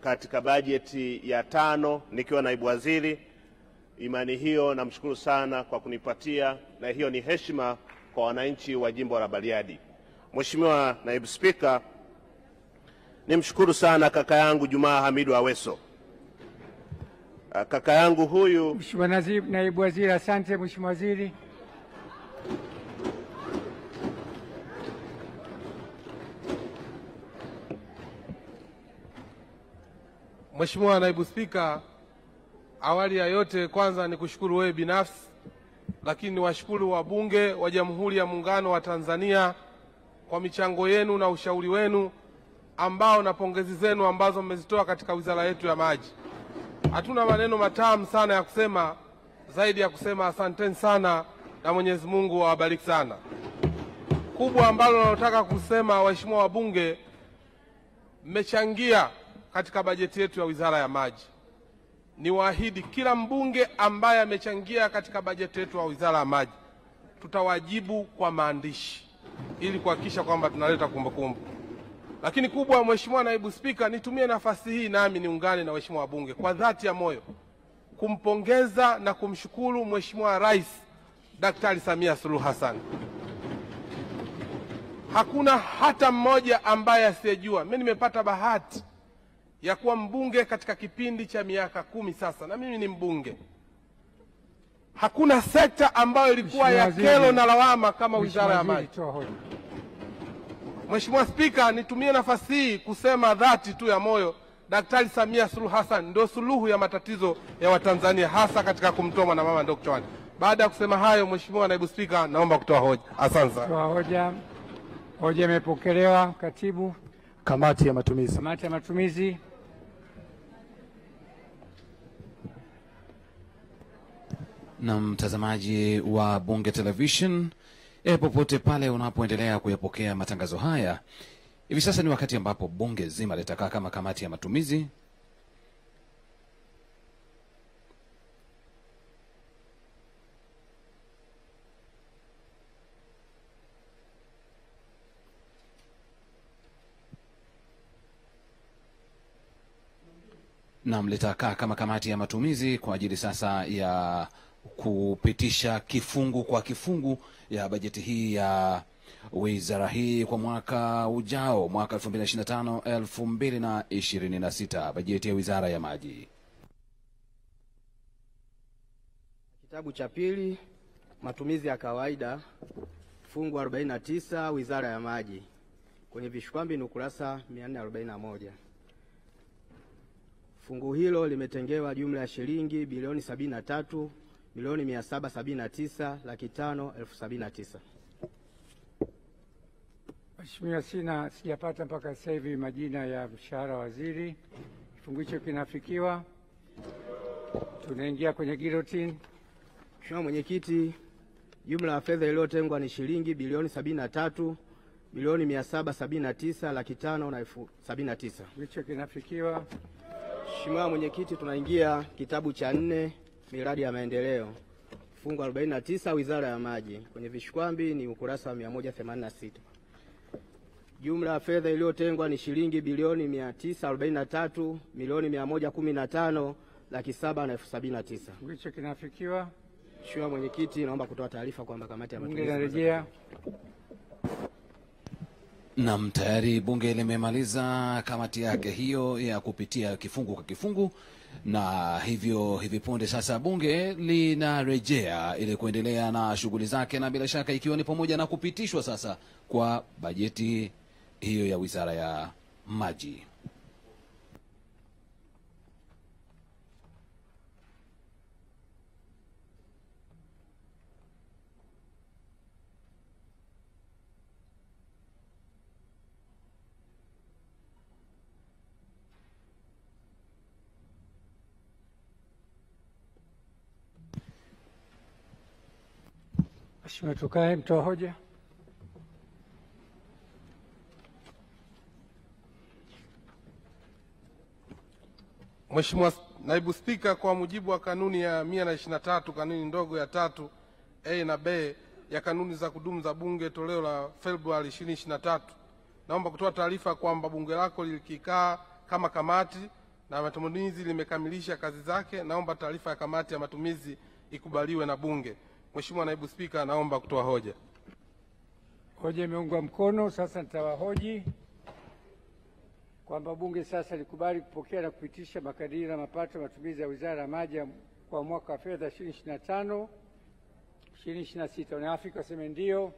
Katika bajeti ya 5 nikiwa naibu waziri. Imani hiyo namshukuru sana kwa kunipatia, na hiyo ni heshima kwa wananchi wa jimbo la Bariadi. Mheshimiwa Naibu Spika, nimshukuru sana kaka yangu Jumaa Hamidu Aweso. Kaka yangu huyu. Mheshimiwa Naibu Waziri. Asante Mheshimiwa Waziri. Mheshimiwa Naibu Spika, awali ya yote kwanza ni kushukuru wewe binafsi, lakini ni washukuru wabunge wa Jamhuri ya Muungano wa Tanzania kwa michango yenu na ushauri wenu ambao na pongezi zenu ambazo mmezitoa katika wizara yetu ya maji. Hatuna maneno matamu sana ya kusema zaidi ya kusema asanteni sana na Mwenyezi Mungu awabariki sana. Kubwa ambalo nataka kusema, waheshimiwa wabunge, mmechangia katika bajeti yetu ya wizara ya maji. Ni waahidi kila mbunge ambaye amechangia katika bajeti yetu ya wizara ya maji tutawajibu kwa maandishi ili kuhakikisha kwamba tunaleta kumbukumbu. Lakini kubwa, Mheshimiwa Naibu Spika, nitumie nafasi hii nami niungane na waheshimiwa wabunge kwa dhati ya moyo kumpongeza na kumshukuru Mheshimiwa Rais Daktari Samia Suluhu Hassan. Hakuna hata mmoja ambaye asiyejua. Mimi nimepata bahati ya kuwa mbunge katika kipindi cha miaka 10 sasa, na mimi ni mbunge. Hakuna sekta ambayo ilikuwa ya kero na lawama kama wizara ya maji. Mheshimiwa Spika, nitumie nafasi hii kusema dhati tu ya moyo, Daktari Samia Suluhu Hassan ndio suluhu ya matatizo ya Watanzania, hasa katika kumtoa mwanamama ndoo kichwani. Baada ya kusema hayo, Mheshimiwa Naibu Spika, naomba kutoa hoja. Asante sana. Hoja imepokelewa. Katibu. Kamati ya matumizi. Kamati ya matumizi. Na mtazamaji wa Bunge Television, popote pale unapoendelea kuyapokea matangazo haya, hivi sasa ni wakati ambapo bunge zima litakaa kama kamati ya matumizi. Na litakaa kama kamati ya matumizi kwa ajili sasa ya kupitisha kifungu kwa kifungu ya bajeti hii ya wizara hii kwa mwaka ujao, mwaka 2025-2026, bajeti ya wizara ya maji. Kitabu cha pili, matumizi ya kawaida, fungu 49, wizara ya maji. Kwenye vishikwambi ni ukurasa 441. Fungu hilo limetengewa jumla ya shilingi bilioni 73,779,500,079. Mheshimiwa, sijapata mpaka sasa hivi majina ya mshahara waziri. Kifungu hicho kinafikiwa. Tunaingia kwenye guillotine. Mheshimiwa Mwenyekiti, jumla ya fedha iliyotengwa ni shilingi bilioni 73,779,500,079. Hicho kinafikiwa. Mheshimiwa Mwenyekiti, tunaingia kitabu cha 4, miradi ya maendeleo. Fungu 49, wizara ya maji. Kwenye vishikwambi ni ukurasa wa 186. Jumla ya fedha iliyotengwa ni shilingi bilioni 943,115,779. Hicho kinafikiwa. Mheshimiwa Mwenyekiti, naomba kutoa taarifa kwamba kamati ya matumizi inarejea. Na tayari bunge limemaliza kamati yake hiyo ya kupitia kifungu kwa kifungu, na hivyo hivi punde sasa bunge linarejea ili kuendelea na shughuli zake, na bila shaka ikiwa ni pamoja na kupitishwa sasa kwa bajeti hiyo ya wizara ya maji. Mheshimiwa, tukae. Mtoa hoja. Mheshimiwa Naibu Spika, kwa mujibu wa kanuni ya 123 kanuni ndogo ya 3A na B ya kanuni za kudumu za Bunge toleo la Februari 2023, naomba kutoa taarifa kwamba bunge lako likikaa kama kamati na matumizi limekamilisha kazi zake. Naomba taarifa ya kamati ya matumizi ikubaliwe na Bunge. Mheshimiwa Naibu Spika, naomba kutoa hoja. Hoja imeungwa mkono. Sasa nitawahoji kwamba Bunge sasa likubali kupokea na kupitisha makadirio ya mapato ya matumizi ya Wizara ya Maji kwa mwaka wa fedha 2025 2026. Wanaafrika waseme ndio,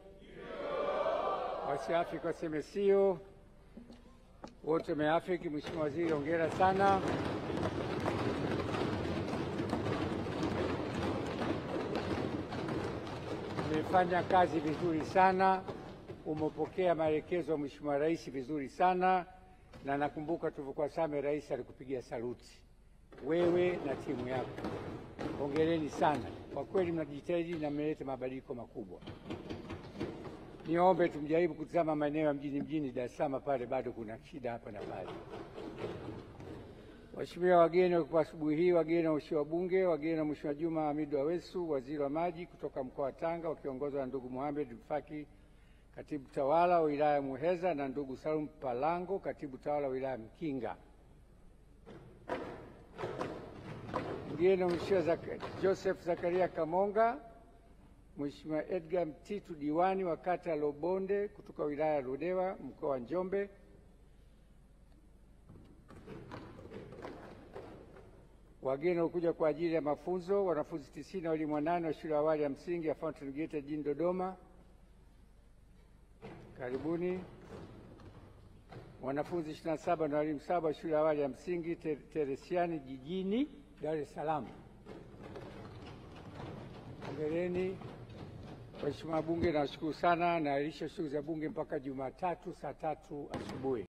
wasiafrika waseme sio. Wote wameafiki. Mheshimiwa Waziri, hongera sana. Umefanya kazi vizuri sana, umepokea maelekezo ya Mheshimiwa Rais vizuri sana, na nakumbuka tulivyokuwa Same, Rais alikupigia saluti wewe na timu yako. Hongereni sana, kwa kweli mnajitahidi na mmeleta mabadiliko makubwa. Niombe tumjaribu kutazama maeneo ya mjini Dar es Salaam, pale bado kuna shida hapa na pale. Waheshimiwa wageni kwa asubuhi hii, wageni wa Mheshimiwa Bunge, wageni wa Mheshimiwa Juma Hamidu Awesu, Waziri wa Maji kutoka mkoa wa Tanga, wakiongozwa na ndugu Mohamed Mfaki, Katibu Tawala wa wilaya ya Muheza, na ndugu Salum Palango, Katibu Tawala wa wilaya ya Mkinga. Mgeni wa Mheshimiwa Joseph Zakaria Kamonga, Mheshimiwa Edgar Mtitu, diwani wa kata Lobonde kutoka wilaya ya Ludewa, mkoa wa Njombe. Wageni walikuja kwa ajili ya mafunzo, wanafunzi 90 na walimu 8 wa shule ya awali ya msingi ya Fountain Gate jijini Dodoma. Karibuni. Wanafunzi 27 na walimu 7 wa shule ya awali ya msingi Teresiani jijini Dar es Salaam. Hongereni. Waheshimiwa Bunge, nawashukuru sana. Naahirisha shughuli za Bunge mpaka Jumatatu saa 3 asubuhi.